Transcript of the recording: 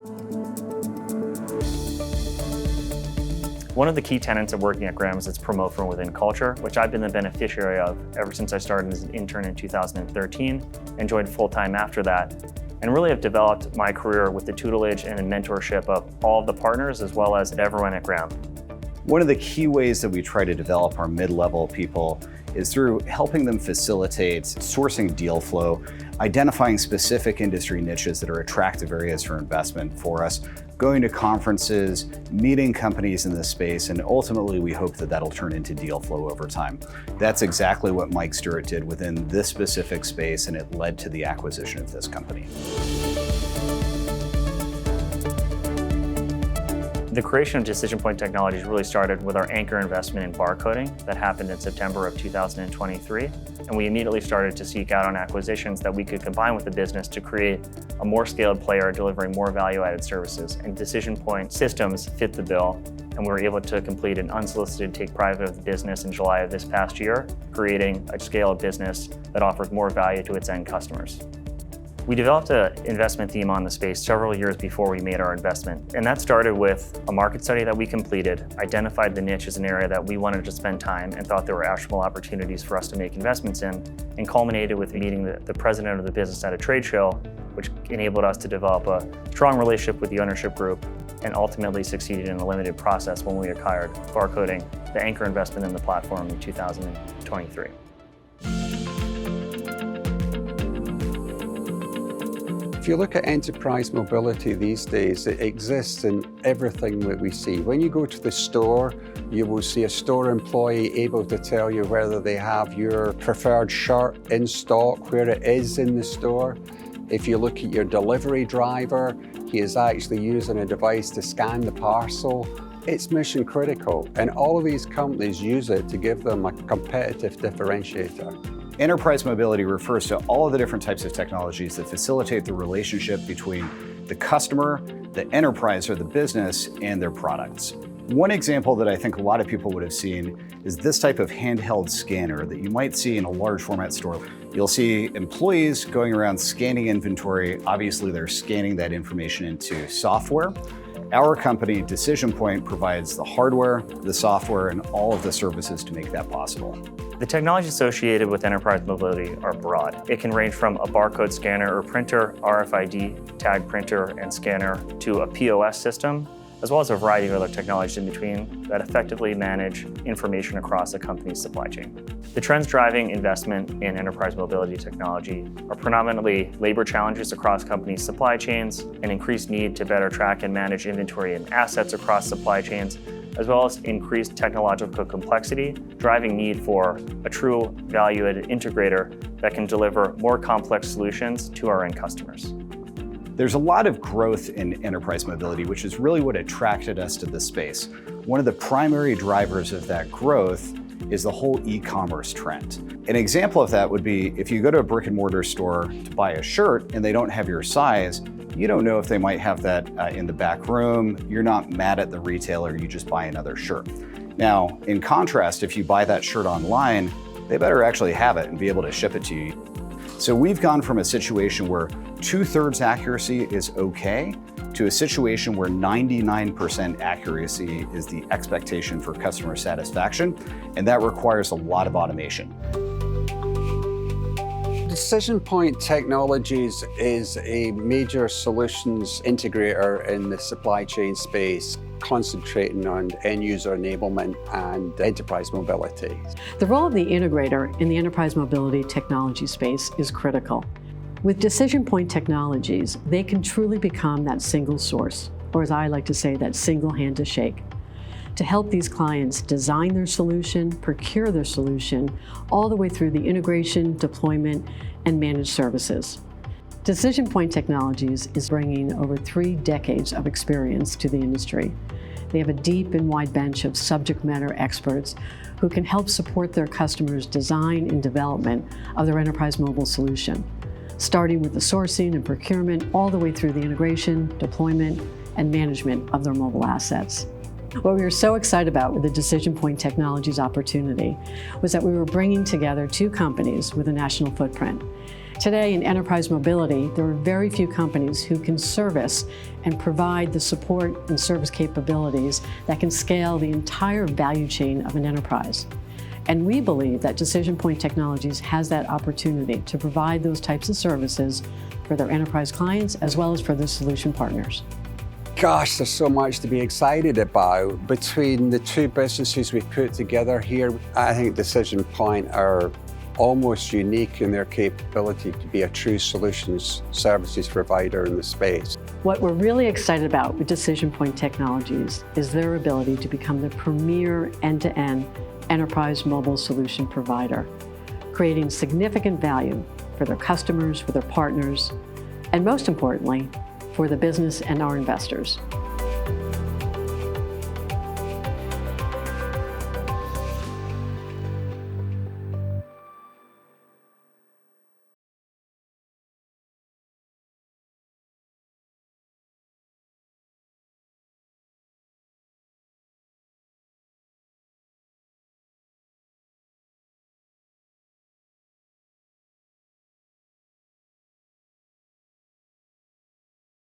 One of the key tenets of working at Graham is its promote from within culture, which I've been the beneficiary of ever since I started as an intern in 2013 and joined full-time after that, and really have developed my career with the tutelage and mentorship of all of the partners as well as everyone at Graham. One of the key ways that we try to develop our mid-level people is through helping them facilitate sourcing deal flow, identifying specific industry niches that are attractive areas for investment for us, going to conferences, meeting companies in this space, and ultimately we hope that that'll turn into deal flow over time. That's exactly what Mike Stewart did within this specific space, and it led to the acquisition of this company. The creation of DecisionPoint Technologies really started with our anchor investment in barcoding that happened in September of 2023, and we immediately started to seek out on acquisitions that we could combine with the business to create a more scaled player delivering more value-added services. And DecisionPoint systems fit the bill, and we were able to complete an unsolicited take private of the business in July of this past year, creating a scaled business that offers more value to its end customers. We developed an investment theme on the space several years before we made our investment, and that started with a market study that we completed, identified the niche as an area that we wanted to spend time and thought there were actionable opportunities for us to make investments in, and culminated with meeting the president of the business at a trade show, which enabled us to develop a strong relationship with the ownership group and ultimately succeeded in a limited process when we acquired barcoding, the anchor investment in the platform in 2023. If you look at enterprise mobility these days, it exists in everything that we see. When you go to the store, you will see a store employee able to tell you whether they have your preferred shirt in stock, where it is in the store. If you look at your delivery driver, he is actually using a device to scan the parcel. It's mission critical, and all of these companies use it to give them a competitive differentiator. Enterprise mobility refers to all of the different types of technologies that facilitate the relationship between the customer, the enterprise or the business, and their products. One example that I think a lot of people would have seen is this type of handheld scanner that you might see in a large format store. You'll see employees going around scanning inventory. Obviously, they're scanning that information into software. Our company, DecisionPoint, provides the hardware, the software, and all of the services to make that possible. The technologies associated with enterprise mobility are broad. It can range from a barcode scanner or printer, RFID tag printer and scanner, to a POS system, as well as a variety of other technologies in between that effectively manage information across a company's supply chain. The trends driving investment in enterprise mobility technology are predominantly labor challenges across companies' supply chains, an increased need to better track and manage inventory and assets across supply chains, as well as increased technological complexity, driving need for a true value-added integrator that can deliver more complex solutions to our end customers. There's a lot of growth in enterprise mobility, which is really what attracted us to this space. One of the primary drivers of that growth is the whole e-commerce trend. An example of that would be if you go to a brick and mortar store to buy a shirt and they don't have your size, you don't know if they might have that in the back room. You're not mad at the retailer, you just buy another shirt. Now, in contrast, if you buy that shirt online, they better actually have it and be able to ship it to you. So we've gone from a situation where 2/3 accuracy is okay to a situation where 99% accuracy is the expectation for customer satisfaction, and that requires a lot of automation. DecisionPoint Technologies is a major solutions integrator in the supply chain space, concentrating on end-user enablement and enterprise mobility. The role of the integrator in the enterprise mobility technology space is critical. With DecisionPoint Technologies, they can truly become that single source, or as I like to say, that single hand to shake, to help these clients design their solution, procure their solution, all the way through the integration, deployment, and managed services. DecisionPoint Technologies is bringing over 3 decades of experience to the industry. They have a deep and wide bench of subject matter experts who can help support their customers' design and development of their enterprise mobile solution, starting with the sourcing and procurement all the way through the integration, deployment, and management of their mobile assets. What we were so excited about with the DecisionPoint Technologies opportunity was that we were bringing together 2 companies with a national footprint. Today in enterprise mobility, there are very few companies who can service and provide the support and service capabilities that can scale the entire value chain of an enterprise. And we believe that DecisionPoint Technologies has that opportunity to provide those types of services for their enterprise clients as well as for their solution partners. Gosh, there's so much to be excited about. Between the two businesses we've put together here, I think DecisionPoint are almost unique in their capability to be a true solutions services provider in the space. What we're really excited about with DecisionPoint Technologies is their ability to become the premier end-to-end enterprise mobile solution provider, creating significant value for their customers, for their partners, and most importantly, for the business and our investors.